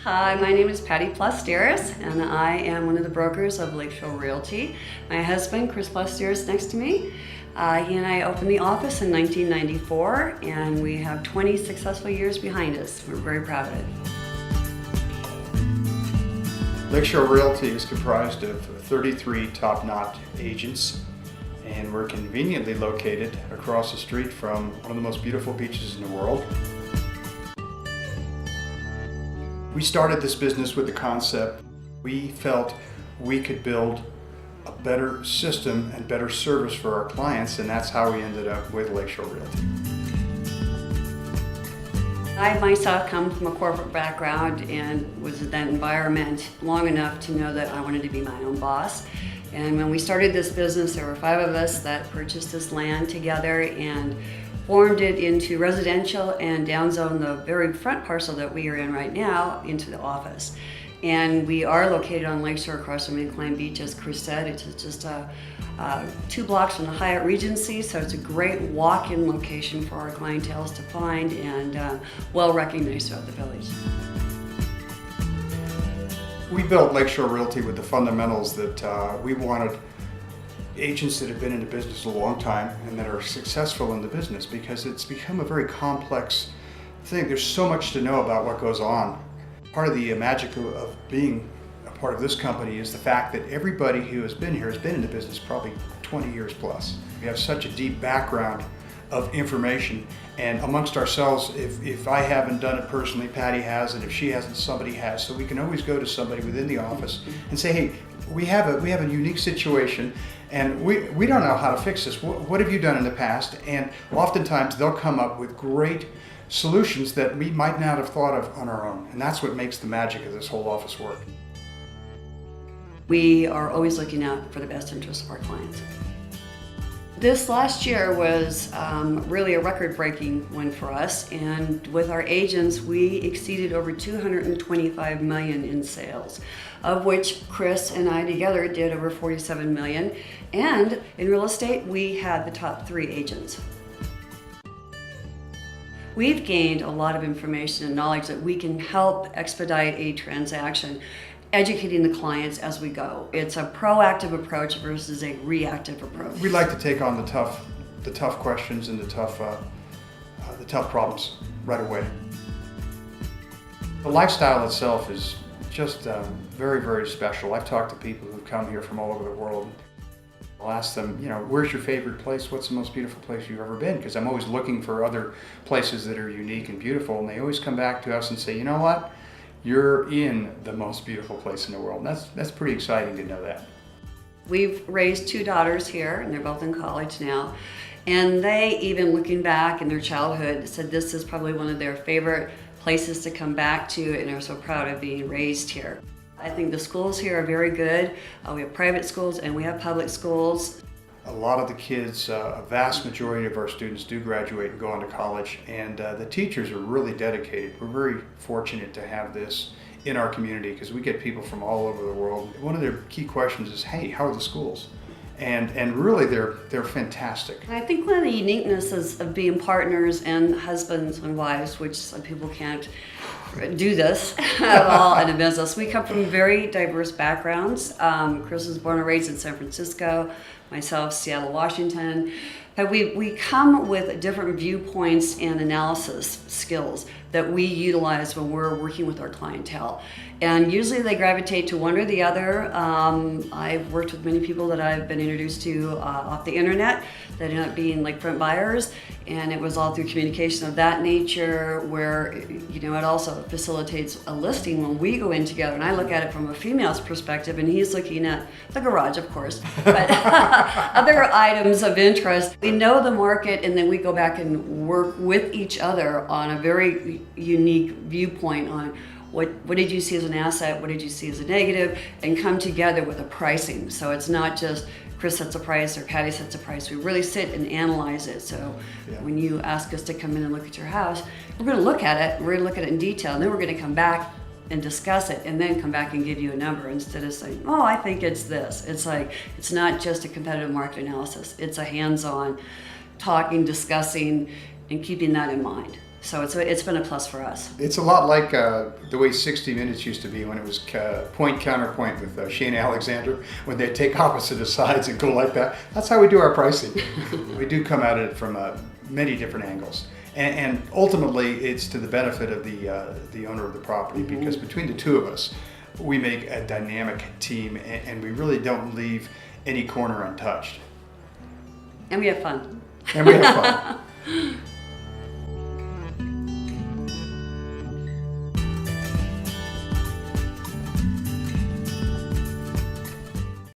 Hi, my name is Patti Plastiras, and I am one of the brokers of Lakeshore Realty. My husband, Chris Plastiras, next to me. He and I opened the office in 1994, and we have 20 successful years behind us. We're very proud of it. Lakeshore Realty is comprised of 33 top-notch agents, and we're conveniently located across the street from one of the most beautiful beaches in the world. We started this business with the concept we felt we could build a better system and better service for our clients, and that's how we ended up with Lakeshore Realty. I myself come from a corporate background and was in that environment long enough to know that I wanted to be my own boss. And when we started this business, there were 5 of us that purchased this land together and formed it into residential and downzone the very front parcel that we are in right now into the office. And we are located on Lakeshore across from Incline Beach, as Chris said. It's just 2 blocks from the Hyatt Regency, so it's a great walk-in location for our clientele to find and well recognized throughout the village. We built Lakeshore Realty with the fundamentals that we wanted agents that have been in the business a long time and that are successful in the business, because it's become a very complex thing. There's so much to know about what goes on. Part of the magic of being a part of this company is the fact that everybody who has been here has been in the business probably 20 years plus. We have such a deep background of information, and amongst ourselves, if I haven't done it personally, Patti has, and if she hasn't, somebody has. So we can always go to somebody within the office and say, hey, we have a unique situation, and we don't know how to fix this. What have you done in the past? And oftentimes they'll come up with great solutions that we might not have thought of on our own. And that's what makes the magic of this whole office work. We are always looking out for the best interests of our clients. This last year was really a record-breaking one for us, and with our agents, we exceeded over $225 million in sales, of which Chris and I together did over $47 million, and in real estate, we had the top 3 agents. We've gained a lot of information and knowledge that we can help expedite a transaction, educating the clients as we go. It's a proactive approach versus a reactive approach. We like to take on the tough questions and the tough problems right away. The lifestyle itself is just very, very special. I've talked to people who've come here from all over the world. I'll ask them, where's your favorite place? What's the most beautiful place you've ever been? Because I'm always looking for other places that are unique and beautiful, and they always come back to us and say, you know what? You're in the most beautiful place in the world. And that's pretty exciting to know that. We've raised 2 daughters here, and they're both in college now. And they, even looking back in their childhood, said this is probably one of their favorite places to come back to, and are so proud of being raised here. I think the schools here are very good. We have private schools and we have public schools. A lot of the kids, a vast majority of our students do graduate and go on to college, and the teachers are really dedicated. We're very fortunate to have this in our community because we get people from all over the world. One of their key questions is, hey, how are the schools? And really they're fantastic. I think one of the uniquenesses of being partners and husbands and wives, which some people can't do this at all in a business. We come from very diverse backgrounds. Chris was born and raised in San Francisco, myself, Seattle, Washington. But we come with different viewpoints and analysis skills that we utilize when we're working with our clientele. And usually they gravitate to one or the other. I've worked with many people that I've been introduced to off the internet that end up being lakefront buyers, and it was all through communication of that nature where, it also facilitates a listing when we go in together. And I look at it from a female's perspective, and he's looking at the garage, of course, but other items of interest. We know the market, and then we go back and work with each other on a very unique viewpoint on what did you see as an asset, what did you see as a negative, and come together with a pricing. So it's not just Chris sets a price or Patti sets a price. We really sit and analyze it. So when you ask us to come in and look at your house, we're going to look at it, we're going to look at it in detail, and then we're going to come back and discuss it, and then come back and give you a number instead of saying, oh, I think it's this. It's like, it's not just a competitive market analysis. It's a hands-on talking, discussing, and keeping that in mind. So it's been a plus for us. It's a lot like the way 60 Minutes used to be when it was point counterpoint with Shane Alexander, when they take opposite sides and go like that. That's how we do our pricing. We do come at it from many different angles. And ultimately, it's to the benefit of the owner of the property, because between the two of us, we make a dynamic team, and we really don't leave any corner untouched. And we have fun. And we have fun.